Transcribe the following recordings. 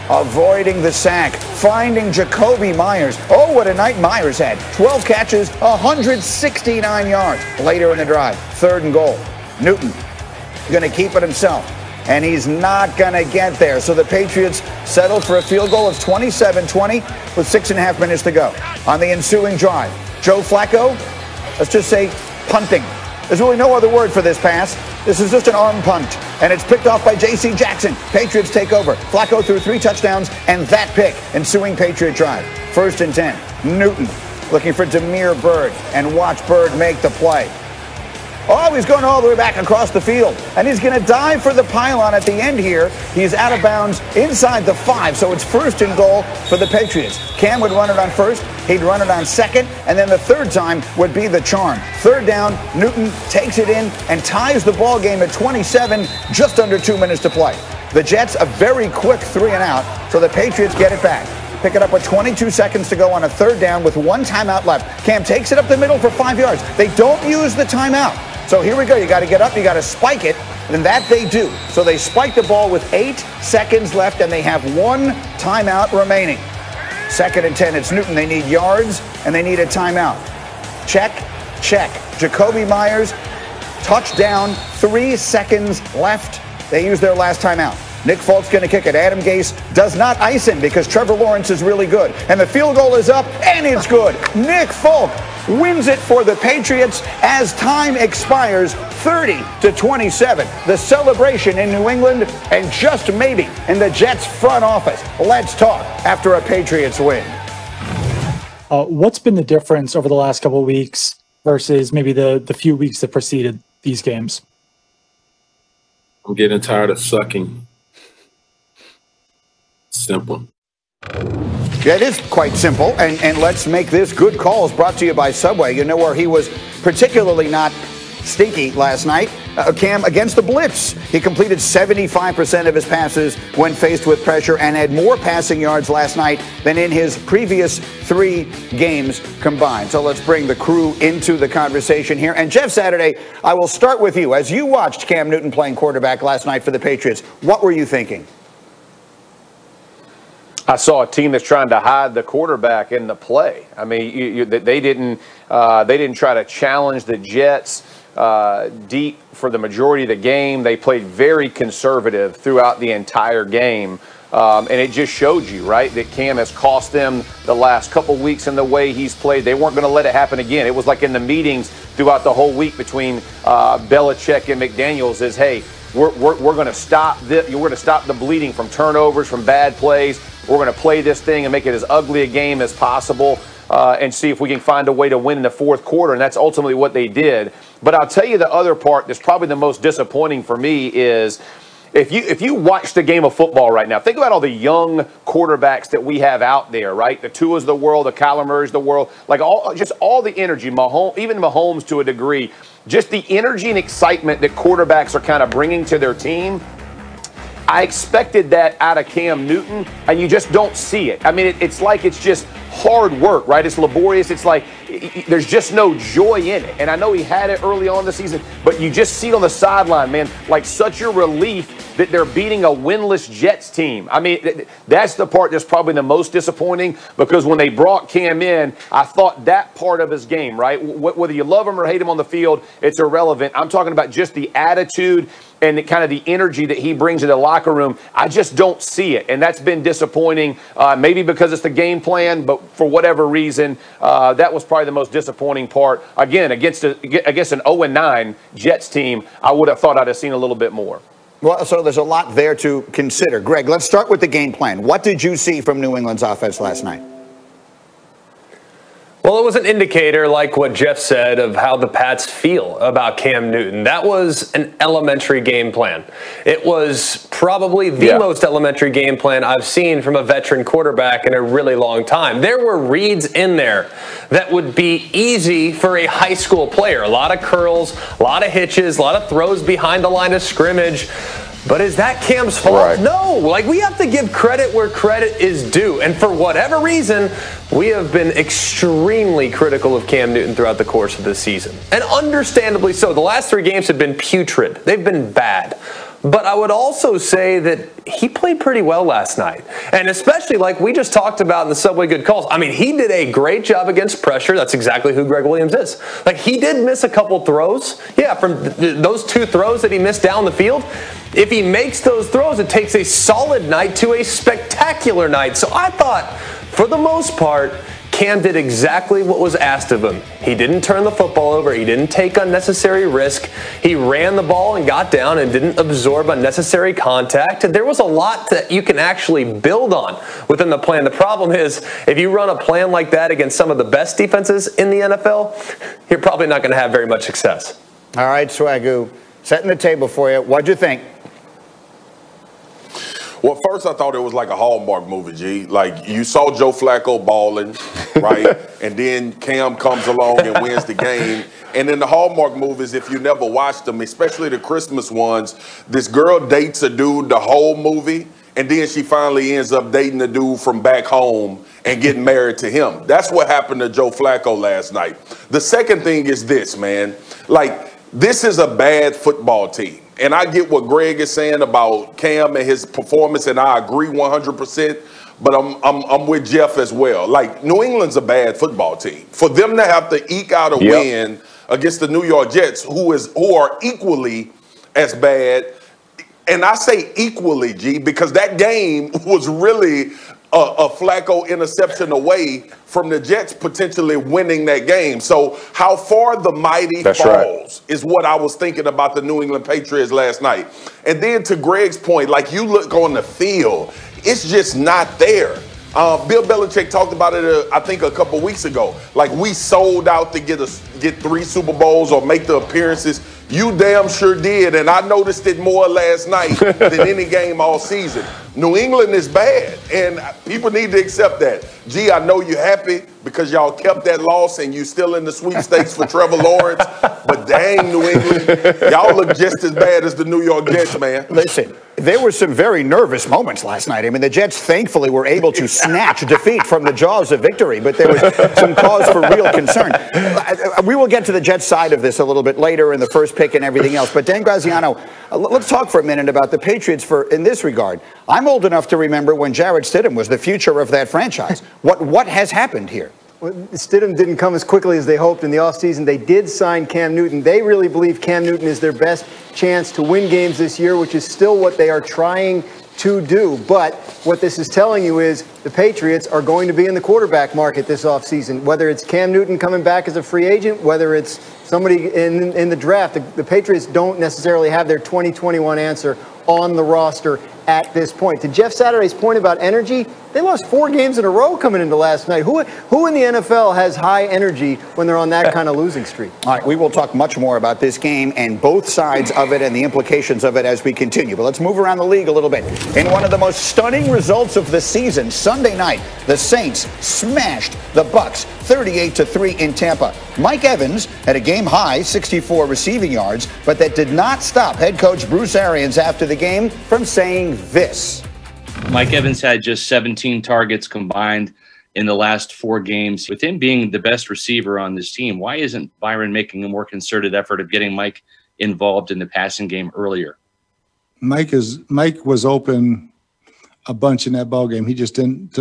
avoiding the sack, finding Jacoby Myers. Oh, what a night Myers had. 12 catches, 169 yards. Later in the drive, 3rd and goal. Newton going to keep it himself, and he's not going to get there. So the Patriots settled for a field goal of 27-20 with 6.5 minutes to go. On the ensuing drive, Joe Flacco, let's just say punting. There's really no other word for this pass. This is just an arm punt, and it's picked off by J.C. Jackson. Patriots take over. Flacco threw 3 touchdowns and that pick. Ensuing Patriot drive. 1st and 10. Newton looking for Demir Byrd, and watch Byrd make the play. Oh, he's going all the way back across the field, and he's going to dive for the pylon at the end here. He's out of bounds inside the 5, so it's 1st and goal for the Patriots. Cam would run it on 1st, he'd run it on 2nd, and then the 3rd time would be the charm. 3rd down, Newton takes it in and ties the ball game at 27, just under 2 minutes to play. The Jets, a very quick 3 and out, so the Patriots get it back. Pick it up with 22 seconds to go on a 3rd down with 1 timeout left. Cam takes it up the middle for 5 yards. They don't use the timeout. So here we go. You got to get up. You got to spike it. And that they do. So they spike the ball with 8 seconds left, and they have 1 timeout remaining. 2nd and 10. It's Newton. They need yards, and they need a timeout. Check, check. Jacoby Myers, touchdown, 3 seconds left. They use their last timeout. Nick Folk's going to kick it. Adam Gase does not ice him because Trevor Lawrence is really good. And the field goal is up, and it's good. Nick Folk wins it for the Patriots as time expires, 30-27. The celebration in New England, and just maybe in the Jets front office. Let's talk after a Patriots win. What's been the difference over the last couple of weeks versus maybe the few weeks that preceded these games? I'm getting tired of sucking. Simple. Yeah, it is quite simple, and let's make this good calls brought to you by Subway. You know where he was particularly not stinky last night? Cam, against the blitz. He completed 75% of his passes when faced with pressure and had more passing yards last night than in his previous 3 games combined. So let's bring the crew into the conversation here. And Jeff Saturday, I will start with you. As you watched Cam Newton playing quarterback last night for the Patriots, what were you thinking? I saw a team that's trying to hide the quarterback in the play. I mean, they didn't try to challenge the Jets deep for the majority of the game. They played very conservative throughout the entire game. And it just showed you, right, that Cam has cost them the last couple weeks in the way he's played. They weren't going to let it happen again. It was like in the meetings throughout the whole week between Belichick and McDaniels is, hey, we're going to stop this. We're going to stop the bleeding from turnovers, from bad plays. We're going to play this thing and make it as ugly a game as possible and see if we can find a way to win in the 4th quarter. And that's ultimately what they did. But I'll tell you the other part that's probably the most disappointing for me is if you watch the game of football right now, think about all the young quarterbacks that we have out there, right? The Tua's of the world, the Kyler Murray's of the world, like just all the energy, even Mahomes to a degree, just the energy and excitement that quarterbacks are kind of bringing to their team. I expected that out of Cam Newton, and you just don't see it. I mean, it's like it's just hard work, right? It's laborious. It's like there's just no joy in it. And I know he had it early on in the season, but you just see it on the sideline, man, like such a relief that they're beating a winless Jets team. I mean, that's the part that's probably the most disappointing because when they brought Cam in, I thought that part of his game, right? Whether you love him or hate him on the field, it's irrelevant. I'm talking about just the attitude and kind of the energy that he brings to the locker room. I just don't see it, and that's been disappointing. Maybe because it's the game plan, but for whatever reason, that was probably the most disappointing part. Again, against an 0-9 Jets team, I would have thought I'd have seen a little bit more. Well, so there's a lot there to consider. Greg, let's start with the game plan. What did you see from New England's offense last night? Well, it was an indicator, like what Jeff said, of how the Pats feel about Cam Newton. That was an elementary game plan. It was probably the most elementary game plan I've seen from a veteran quarterback in a really long time. There were reads in there that would be easy for a high school player. A lot of curls, a lot of hitches, a lot of throws behind the line of scrimmage. But is that Cam's fault? Right. No. Like, we have to give credit where credit is due. And for whatever reason, we have been extremely critical of Cam Newton throughout the course of this season. And understandably so. The last 3 games have been putrid. They've been bad. But I would also say that he played pretty well last night. And especially like we just talked about in the Subway Good Calls. I mean, he did a great job against pressure. That's exactly who Greg Williams is. Like, he did miss a couple throws. Yeah, from those 2 throws that he missed down the field. If he makes those throws, it takes a solid night to a spectacular night. So I thought, for the most part, Cam did exactly what was asked of him. He didn't turn the football over. He didn't take unnecessary risk. He ran the ball and got down and didn't absorb unnecessary contact. And there was a lot that you can actually build on within the plan. The problem is, if you run a plan like that against some of the best defenses in the NFL, you're probably not going to have very much success. All right, Swagoo, setting the table for you. What'd you think? Well, first I thought it was like a Hallmark movie, G. Like, you saw Joe Flacco balling, right? And then Cam comes along and wins the game. And in the Hallmark movies, if you never watched them, especially the Christmas ones, this girl dates a dude the whole movie, and then she finally ends up dating a dude from back home and getting married to him. That's what happened to Joe Flacco last night. The second thing is this, man. Like, this is a bad football team. And I get what Greg is saying about Cam and his performance, and I agree 100%. But I'm with Jeff as well. Like, New England's a bad football team. For them to have to eke out a win against the New York Jets, who are equally as bad, and I say equally, G, because that game was really a Flacco interception away from the Jets potentially winning that game. So how far the mighty falls is what I was thinking about the New England Patriots last night. And then to Greg's point, like, you look on the field, it's just not there. Bill Belichick talked about it, I think, a couple weeks ago. Like, we sold out to get 3 Super Bowls or make the appearances. You damn sure did, and I noticed it more last night than any game all season. New England is bad, and people need to accept that. Gee, I know you're happy because y'all kept that loss and you still in the sweepstakes for Trevor Lawrence, but dang, New England, y'all look just as bad as the New York Jets, man. Listen, there were some very nervous moments last night. I mean, the Jets thankfully were able to snatch defeat from the jaws of victory, but there was some cause for real concern. We will get to the Jets side of this a little bit later in the first pick and everything else, but Dan Graziano, let's talk for a minute about the Patriots in this regard. I'm old enough to remember when Jarrett Stidham was the future of that franchise. What has happened here? Well, Stidham didn't come as quickly as they hoped in the offseason. They did sign Cam Newton. They really believe Cam Newton is their best chance to win games this year, which is still what they are trying to do. But what this is telling you is the Patriots are going to be in the quarterback market this offseason. Whether it's Cam Newton coming back as a free agent, whether it's somebody in the draft, the Patriots don't necessarily have their 2021 answer on the roster at this point. To Jeff Saturday's point about energy, they lost 4 games in a row coming into last night. Who in the NFL has high energy when they're on that kind of losing streak? All right, we will talk much more about this game and both sides of it and the implications of it as we continue. But let's move around the league a little bit. In one of the most stunning results of the season, Sunday night, the Saints smashed the Bucs 38-3 in Tampa. Mike Evans had a game-high 64 receiving yards, but that did not stop head coach Bruce Arians after the game from saying this. Mike Evans had just 17 targets combined in the last 4 games. With him being the best receiver on this team, why isn't Byron making a more concerted effort of getting Mike involved in the passing game earlier? Mike was open a bunch in that ball game. He just didn't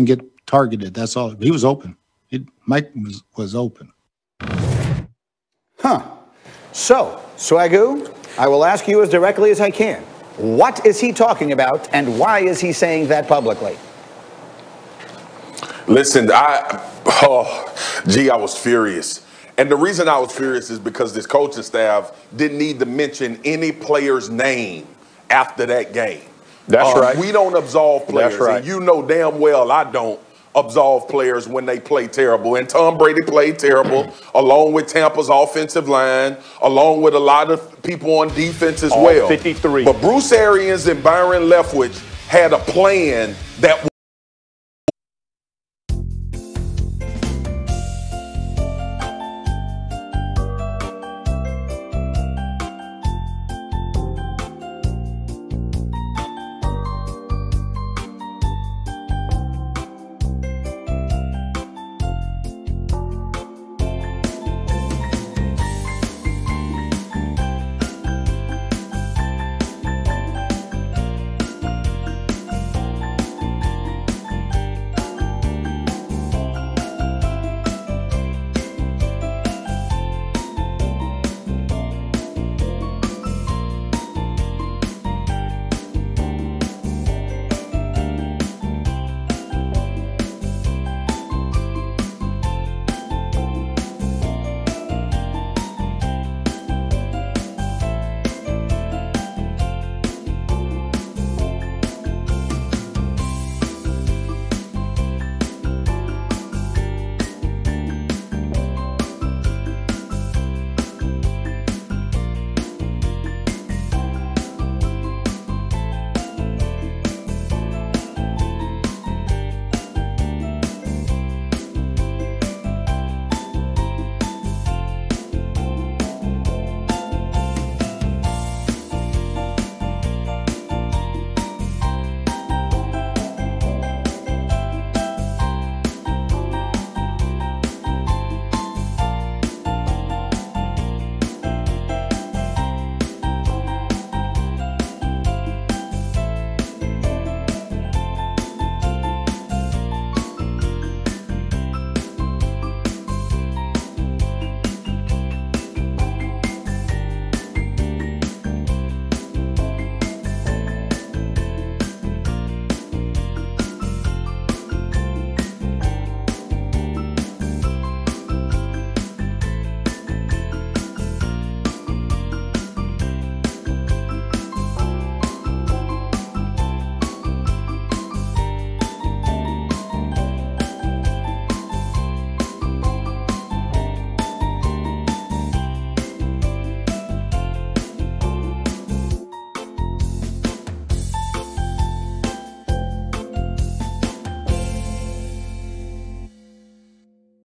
get targeted. That's all. He was open. Mike was open. Huh. So, Swagoo, I will ask you as directly as I can. What is he talking about, and why is he saying that publicly? Listen, I was furious. And the reason I was furious is because this coaching staff didn't need to mention any player's name after that game. That's right. We don't absolve players. That's right. And you know damn well I don't absolve players when they play terrible. And Tom Brady played terrible, along with Tampa's offensive line, along with a lot of people on defense as well. 53. But Bruce Arians and Byron Leftwich had a plan that